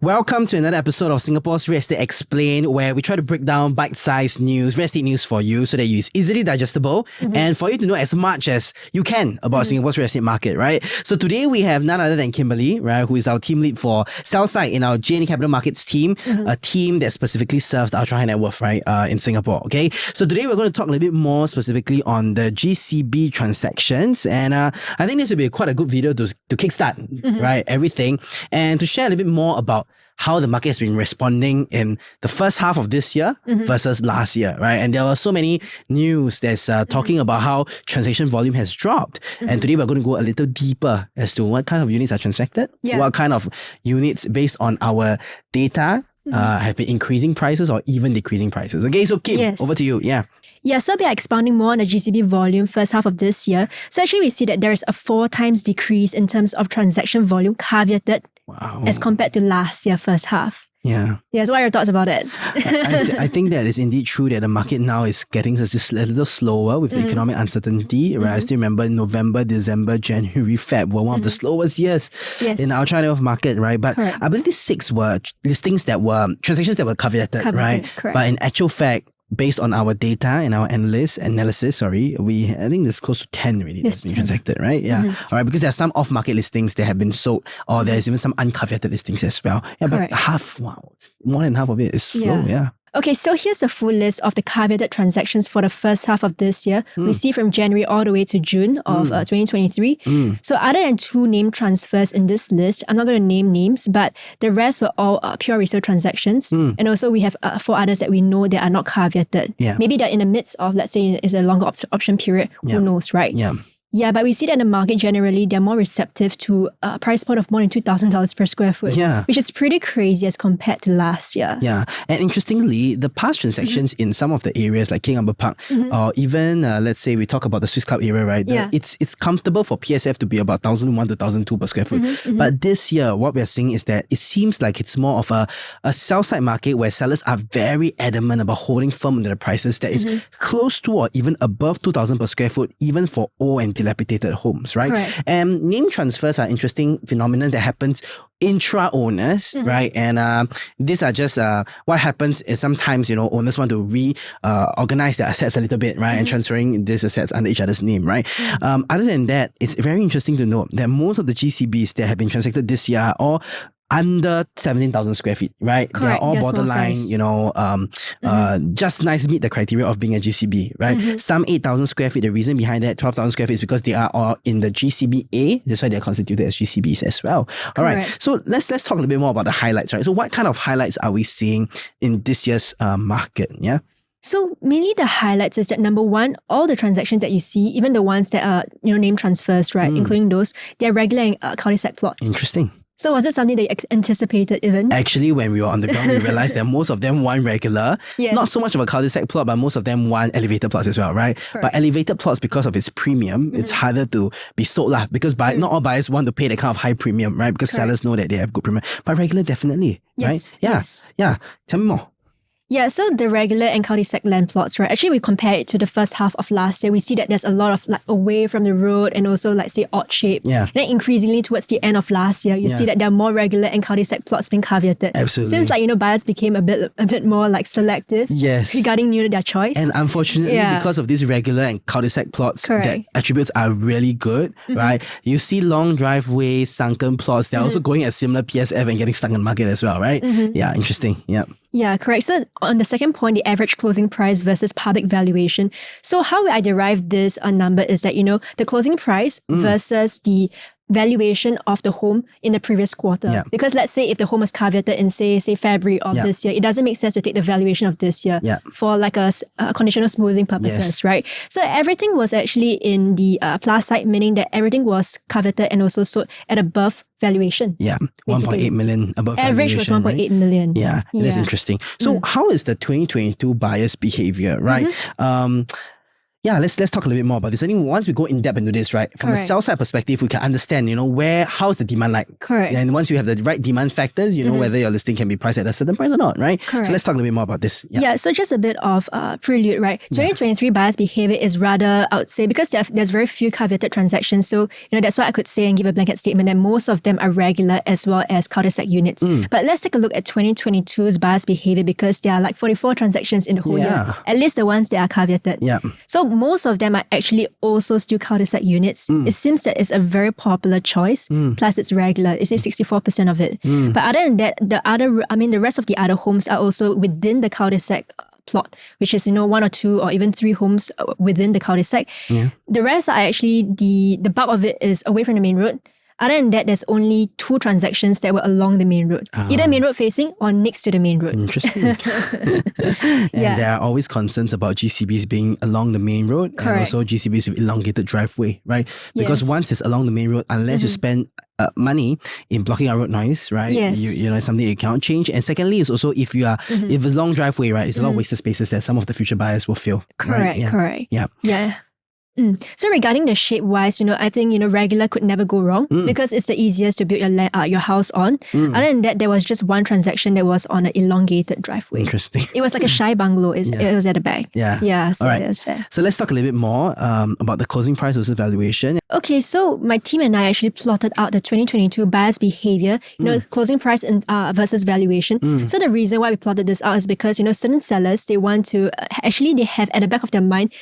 Welcome to another episode of Singapore's Real Estate Explained, where we try to break down bite-sized news, real estate news for you so that it's easily digestible and for you to know as much as you can about Singapore's real estate market, right? So today we have none other than Kimberly, right, who is our team lead for sell side in our J&E Capital Markets team, a team that specifically serves the ultra high net worth, right, in Singapore, okay? So today we're going to talk a little bit more specifically on the GCB transactions, and I think this will be quite a good video to kickstart, right, everything, and to share a little bit more about how the market has been responding in the first half of this year versus last year, right? And there were so many news that's talking about how transaction volume has dropped. And today we're going to go a little deeper as to what kind of units are transacted, what kind of units based on our data have been increasing prices or even decreasing prices. Okay, so Kim, over to you. Yeah, so we are expounding more on the GCB volume first half of this year. So actually we see that there is a 4 times decrease in terms of transaction volume caveated as compared to last year first half. Yeah. Yes, what are your thoughts about it? I think that it's indeed true that the market now is getting just a little slower with the economic uncertainty, right? I still remember November, December, January, Feb were one of the slowest years in our China market, right? But I believe these 6 were transactions that were caveated, right? Correct. But in actual fact, based on our data and our analysis, I think there's close to 10 really that's been transacted, right? Yeah. All right, because there are some off-market listings that have been sold, or there's even some uncaveated listings as well. Yeah, but more than half of it is slow, Okay, so here's a full list of the caveated transactions for the first half of this year. We see from January all the way to June of 2023. So other than 2 name transfers in this list, I'm not going to name names, but the rest were all pure resale transactions. And also we have 4 others that we know that are not caveated. Maybe they're in the midst of, let's say, is a longer option period. Who knows, right? Yeah, but we see that in the market generally, they're more receptive to a price point of more than $2,000 per square foot, which is pretty crazy as compared to last year. Yeah, and interestingly, the past transactions in some of the areas like King Albert Park, or even, let's say we talk about the Swiss Club area, right? It's comfortable for PSF to be about 1,001 to 1,002 per square foot. But this year, what we're seeing is that it seems like it's more of a sell-side market where sellers are very adamant about holding firm on the prices that is close to or even above 2,000 per square foot, even for old and dilapidated homes, right? And name transfers are interesting phenomenon that happens intra-owners, right? And these are just what happens is sometimes, owners want to reorganize their assets a little bit, right? And transferring these assets under each other's name, right? Other than that, it's very interesting to note that most of the GCBs that have been transacted this year are all under 17,000 square feet, right? They're all borderline, just nice meet the criteria of being a GCB, right? Some 8,000 square feet. The reason behind that, 12,000 square feet, is because they are all in the GCB A. That's why they're constituted as GCBs as well. All right. So let's talk a little bit more about the highlights, right? So what kind of highlights are we seeing in this year's market? Yeah. So mainly the highlights is that number 1, all the transactions that you see, even the ones that are name transfers, right, including those, they're regular and cul-de-sac plots. Interesting. So was it something that you anticipated even? Actually, when we were on the ground, we realized that most of them want regular. Not so much of a cul-de-sac plot, but most of them want elevated plots as well, right? But elevated plots, because of its premium, it's harder to be sold because not all buyers want to pay that kind of high premium, right? Because sellers know that they have good premium. But regular, definitely, right? Yeah. Tell me more. Yeah, so the regular and cul-de-sac land plots, right? Actually, we compare it to the first half of last year. We see that there's a lot of away from the road and also say odd shape. And then increasingly towards the end of last year, you see that there are more regular and cul-de-sac plots being caveated. Absolutely. Seems buyers became a bit more selective regarding their choice. And unfortunately, because of these regular and cul-de-sac plots, the attributes are really good, right? You see long driveways, sunken plots, they're also going at similar PSF and getting stuck in the market as well, right? Yeah, interesting. Yeah, correct. So on the second point, the average closing price versus public valuation. So how I derive this number is that, the closing price versus the valuation of the home in the previous quarter. Because let's say if the home was caveated in say February of this year, it doesn't make sense to take the valuation of this year for a conditional smoothing purposes, right? So everything was actually in the plus side, meaning that everything was caveated and also sold at above valuation. 1.8 million above average valuation. Average was 1.8 million. Yeah, it is interesting. So how is the 2022 buyers' behavior, right? Yeah, let's talk a little bit more about this. I think once we go in depth into this, right, from a Correct. sell side perspective, we can understand, how's the demand like. Correct. And once you have the right demand factors, you know whether your listing can be priced at a certain price or not, right? Correct. So let's talk a little bit more about this. Yeah, so just a bit of prelude, right? 2023 buyers' behavior is rather, I would say, because there's very few caveated transactions. So, that's why I could say and give a blanket statement that most of them are regular as well as cul-de-sac units. But let's take a look at 2022's buyers' behavior because there are like 44 transactions in the whole year. At least the ones that are caveated. Yeah. So most of them are actually also still cul-de-sac units. It seems that it's a very popular choice. Plus it's regular. It's 64% of it. But other than that, the rest of the other homes are also within the cul-de-sac plot, which is, one or two or even three homes within the cul-de-sac. Yeah. The rest are actually, the bulk of it is away from the main road. Other than that, there's only 2 transactions that were along the main road, either main road facing or next to the main road. Interesting. And there are always concerns about GCBs being along the main road. Correct. And also GCBs with elongated driveway, right? Because Yes. once it's along the main road, unless you spend money in blocking out road noise, right? Yes. It's something you cannot change. And secondly, is also if it's a long driveway, right? It's a lot of wasted spaces that some of the future buyers will feel. Correct, right? correct. Yeah. Yeah. So regarding the shape-wise, I think, regular could never go wrong because it's the easiest to build your house on. Other than that, there was just one transaction that was on an elongated driveway. Interesting. It was like a shy bungalow. It was at the back. Yeah. Yeah, so All right. there's that. So let's talk a little bit more about the closing price versus valuation. Okay, so my team and I actually plotted out the 2022 buyers' behavior, closing price and versus valuation. So the reason why we plotted this out is because, certain sellers, they want to, they have at the back of their mind,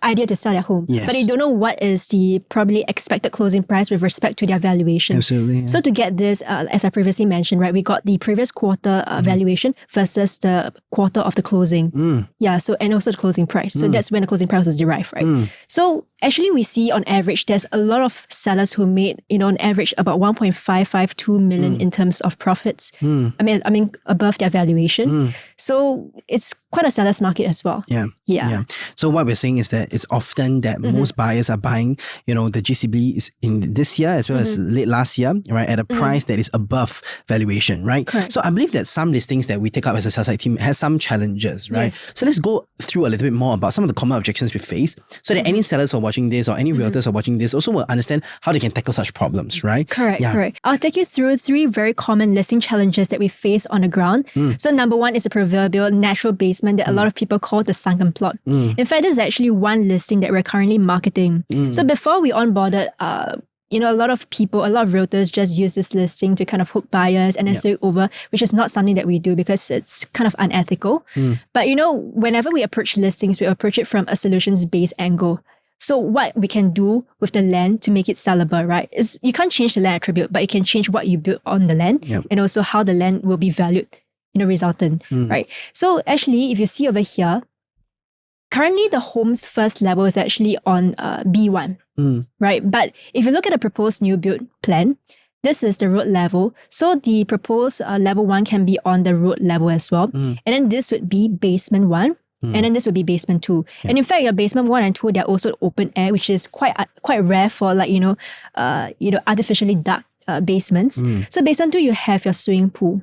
idea to sell their home. Yes. But they don't know what is the probably expected closing price with respect to their valuation. Absolutely. Yeah. So to get this, as I previously mentioned, right, we got the previous quarter valuation versus the quarter of the closing. Yeah, so and also the closing price. So that's when the closing price was derived, right? So actually we see on average, there's a lot of sellers who made, on average about 1.552 million in terms of profits. I mean above their valuation. So it's quite a seller's market as well. Yeah. So what we're saying is that it's often that most buyers are buying, the GCB is in this year as well as late last year, right, at a price that is above valuation, right? Correct. So I believe that some listings that we take up as a sales side team has some challenges, right? Yes. So let's go through a little bit more about some of the common objections we face so that any sellers who are watching this or any realtors who are watching this also will understand how they can tackle such problems, right? Correct, Yeah. correct. I'll take you through 3 very common listing challenges that we face on the ground. So number 1 is the proverbial natural basement that a lot of people call the sunken plot. In fact, this is actually one listing that we're currently marketing. So before we onboarded, a lot of people, a lot of realtors just use this listing to kind of hook buyers and then sell it over, which is not something that we do because it's kind of unethical. But whenever we approach listings, we approach it from a solutions-based angle. So what we can do with the land to make it sellable, right, is you can't change the land attribute, but you can change what you build on the land and also how the land will be valued, resultant, right? So actually, if you see over here, currently the home's first level is actually on B1, right? But if you look at the proposed new build plan, this is the road level. So the proposed level 1 can be on the road level as well. And then this would be basement 1. And then this would be basement 2. And in fact, your basement 1 and 2, they're also open air, which is quite rare for artificially dark basements. So basement 2, you have your swimming pool.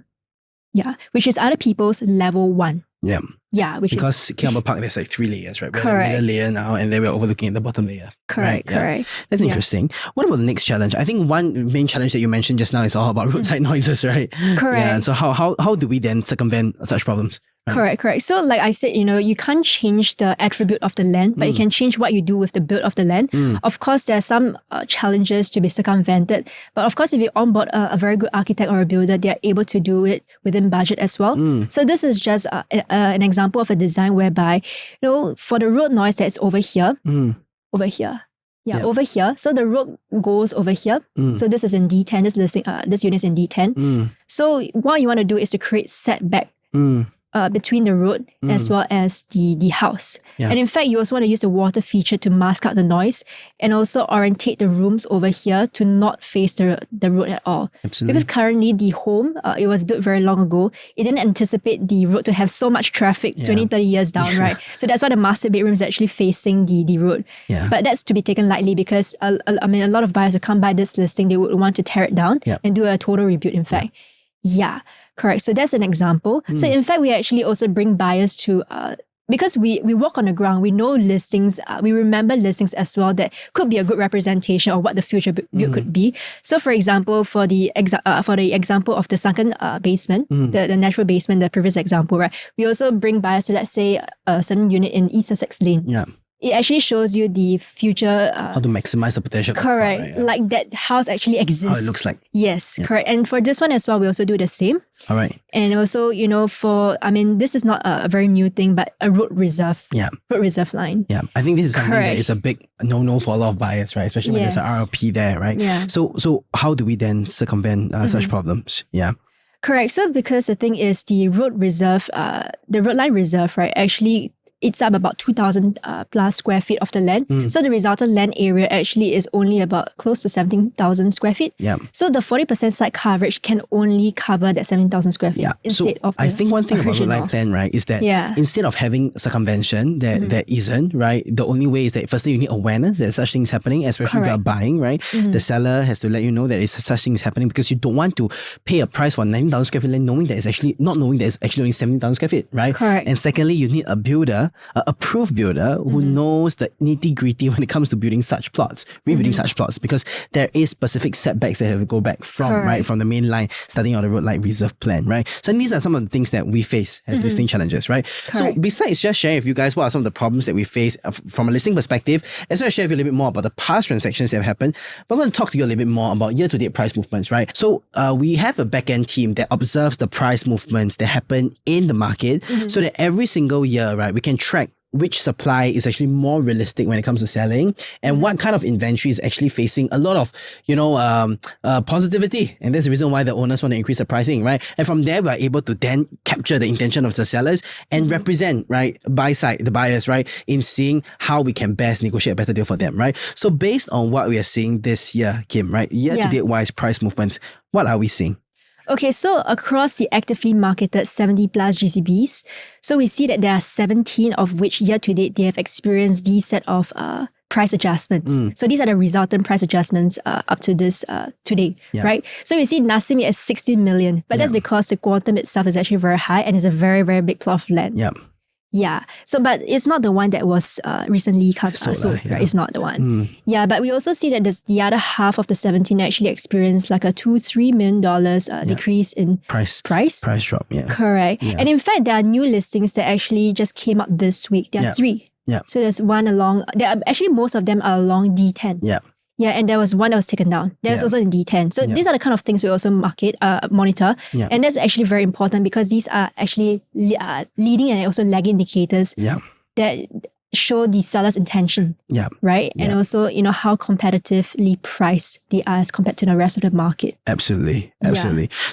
Yeah, which is other people's level 1. Yeah. Yeah, Because Kiamba Park, there's like 3 layers, right? We're Correct. at the middle layer now, and then we're overlooking at the bottom layer. Correct, right? Yeah. correct. That's Yeah. interesting. What about the next challenge? I think one main challenge that you mentioned just now is all about roadside noises, right? Correct. Yeah. So how do we then circumvent such problems? Correct. So like I said, you can't change the attribute of the land, but you can change what you do with the build of the land. Of course, there are some challenges to be circumvented. But of course, if you onboard a very good architect or a builder, they are able to do it within budget as well. So this is just an example of a design whereby, for the road noise that's over here, over here. Yeah, over here. So the road goes over here. So this is in D10. This unit is in D10. So what you want to do is to create setback between the road as well as the house. Yeah. And in fact, you also want to use the water feature to mask out the noise and also orientate the rooms over here to not face the road at all. Absolutely. Because currently the home, it was built very long ago. It didn't anticipate the road to have so much traffic 20, 30 years down, right? So that's why the master bedroom is actually facing the road. Yeah. But that's to be taken lightly because, a lot of buyers who come by this listing, they would want to tear it down and do a total rebuild, in fact. Yeah, correct. So that's an example. So in fact, we actually also bring buyers to because we walk on the ground, we know listings, we remember listings as well that could be a good representation of what the future build could be. So for example, for the example of the sunken basement, the natural basement, the previous example, right? We also bring buyers to, let's say, a certain unit in East Sussex Lane. Yeah. It actually shows you the future. How to maximize the potential. Correct. Right? Yeah. Like that house actually exists. How it looks like. Yes, correct. And for this one as well, we also do the same. All right. And also, this is not a very new thing, but a road reserve. Yeah. Road reserve line. Yeah. I think this is something that is a big no-no for a lot of buyers, right? Especially when there's an RLP there, right? Yeah. So how do we then circumvent such problems? Yeah. Correct. So because the thing is the road reserve, the road line reserve, right, actually it's up about 2,000 plus square feet of the land. So the resultant land area actually is only about close to 17,000 square feet. Yeah. So the 40% site coverage can only cover that 17,000 square feet instead of I think one thing about road line plan, right, is that instead of having circumvention, there isn't, right? The only way is that firstly you need awareness that such things happening, especially if you are buying, right? The seller has to let you know that such things happening because you don't want to pay a price for 19,000 square feet land knowing that it's actually only 17,000 square feet, right? Correct. And secondly, you need a builder, a approved builder who knows the nitty-gritty when it comes to building such plots, rebuilding such plots, because there is specific setbacks that have to go back from, right, from the main line, starting on the road line reserve plan, right? So these are some of the things that we face as listing challenges, right? So besides just sharing with you guys what are some of the problems that we face from a listing perspective, as well as share with you a little bit more about the past transactions that have happened, but I'm going to talk to you a little bit more about year-to-date price movements, right? So we have a back-end team that observes the price movements that happen in the market so that every single year, right, we can track which supply is actually more realistic when it comes to selling and what kind of inventory is actually facing a lot of, positivity. And that's the reason why the owners want to increase the pricing, right? And from there, we're able to then capture the intention of the sellers and represent, right, buy side, the buyers, right, in seeing how we can best negotiate a better deal for them, right? So based on what we are seeing this year, Kim, right, year-to-date wise price movements, what are we seeing? Okay, so across the actively marketed 70 plus GCBs, so we see that there are 17 of which year to date they have experienced these set of price adjustments. So these are the resultant price adjustments up to this today, right? So we see Nasim at 16 million, but that's because the quantum itself is actually very high and is a very, very big plot of land. Yeah. So, but it's not the one that was recently sold, right? It's not the one. Yeah, but we also see that the other half of the 17 actually experienced like a $2-3 million decrease in price drop. Yeah. Correct. Yeah. And in fact, there are new listings that actually just came up this week. There are 3. Yeah. So there's one actually most of them are along D10. Yeah. Yeah, and there was one that was taken down. There's also in D10. So these are the kind of things we also monitor. Yeah. And that's actually very important because these are actually leading and also lagging indicators that show the seller's intention. Right? And also, how competitively priced they are as compared to the rest of the market. Absolutely.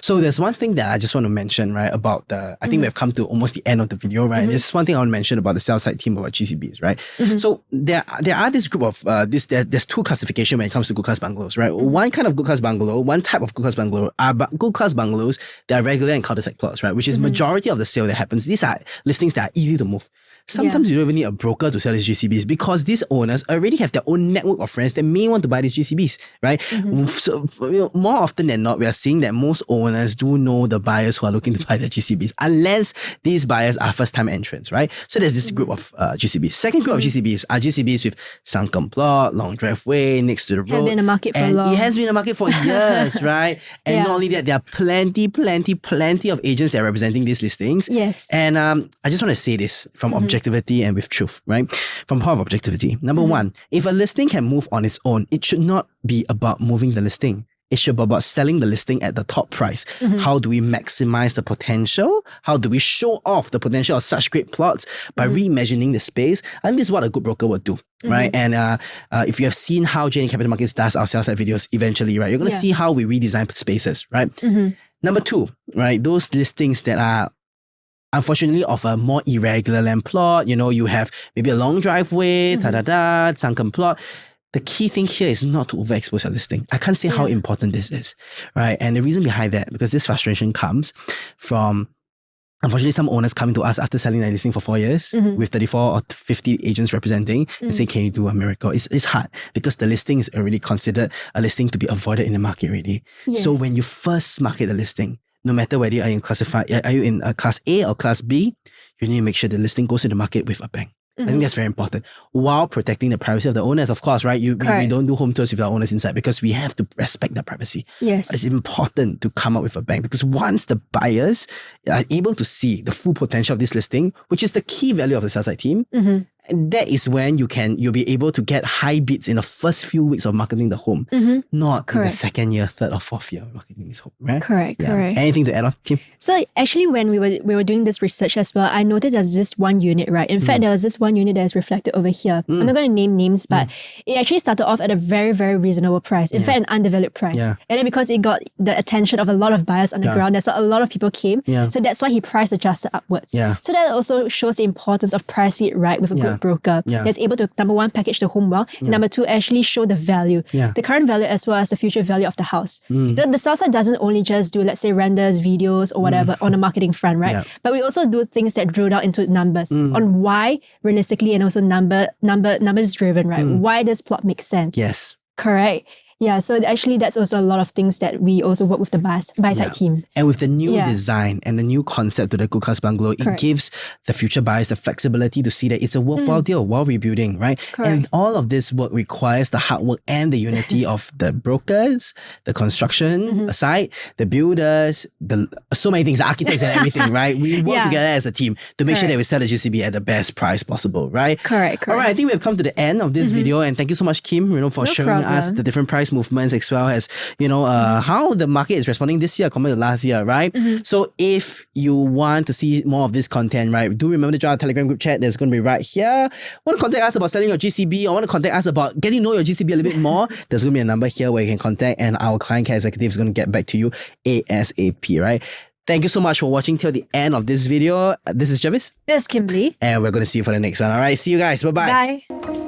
So there's one thing that I just want to mention, right, about I think we've come to almost the end of the video, right? There's one thing I want to mention about the sell side team about GCBs, right? So there are this group of there's 2 classifications when it comes to good class bungalows, right? One kind of good class bungalow, one type of good class bungalow are good class bungalows that are regular and cul-de-sac plots, right? Which is majority of the sale that happens. These are listings that are easy to move. Sometimes you don't even need a broker to sell these GCBs because these owners already have their own network of friends that may want to buy these GCBs, right? So more often than not, we are seeing that most owners do know the buyers who are looking to buy the GCBs, unless these buyers are first-time entrants, right? So there's this group of GCBs. Second group of GCBs are GCBs with sunken plot, long driveway, next to the road. Has been in the market for long. It has been in the market for years, right? And not only that, there are plenty of agents that are representing these listings. Yes. And I just want to say this from objectivity and with truth, right? From power of objectivity. Number one, if a listing can move on its own, it should not be about moving the listing. It should be about selling the listing at the top price. How do we maximize the potential? How do we show off the potential of such great plots by reimagining the space? And this is what a good broker would do, right? And if you have seen how JN Capital Markets does our sales side videos eventually, right, you're going to see how we redesign spaces, right? Number 2, right, those listings that are unfortunately of a more irregular land plot, you have maybe a long driveway, sunken plot. The key thing here is not to overexpose your listing. I can't say how important this is, right? And the reason behind that, because this frustration comes from, unfortunately, some owners coming to us after selling their listing for 4 years with 34 or 50 agents representing and say, can you do a miracle? It's hard because the listing is already considered a listing to be avoided in the market already. So when you first market the listing, no matter whether are you in Class A or Class B, you need to make sure the listing goes to the market with a bang. I think that's very important. While protecting the privacy of the owners, of course, right? We don't do home tours with our owners inside because we have to respect their privacy. Yes. But it's important to come up with a bang because once the buyers are able to see the full potential of this listing, which is the key value of the sell side team, and that is when you'll be able to get high bids in the first few weeks of marketing the home, not in the second year, third or fourth year of marketing this home, right? Correct. Anything to add on, Kim? So actually, when we were doing this research as well, I noticed there's this one unit, right? In fact, there was this one unit that is reflected over here. I'm not going to name names, but it actually started off at a very, very reasonable price. In fact, an undeveloped price. And then because it got the attention of a lot of buyers on the ground, that's why a lot of people came. So that's why he price adjusted upwards. So that also shows the importance of pricing it right with a good broker that's able to, number one, package the home well, number two, actually show the value, the current value as well as the future value of the house. The sell side doesn't only just do, let's say, renders, videos or whatever on the marketing front, right? But we also do things that drill down into numbers on why realistically and also numbers driven, right? Why does plot make sense? Yes. Correct. Yeah, so actually that's also a lot of things that we also work with the buy-side team. And with the new design and the new concept to the Good Class Bungalow, it gives the future buyers the flexibility to see that it's a worthwhile deal while rebuilding, right? And all of this work requires the hard work and the unity of the brokers, the construction side, the builders, so many things, the architects and everything, right? We work together as a team to make sure that we sell the GCB at the best price possible, right? Correct. All right, I think we have come to the end of this video, and thank you so much, Kim, for showing us the different price movements as well as how the market is responding this year compared to last year, right? So if you want to see more of this content, right, do remember to join our Telegram group chat. That's going to be right here. Want to contact us about selling your GCB, or want to contact us about getting to know your GCB a little bit more, there's going to be a number here where you can contact, and our client care executive is going to get back to you ASAP, right? Thank you so much for watching till the end of this video. This is Jarvis. This is Kimberly. And we're going to see you for the next one. All right, see you guys. Bye-bye. Bye.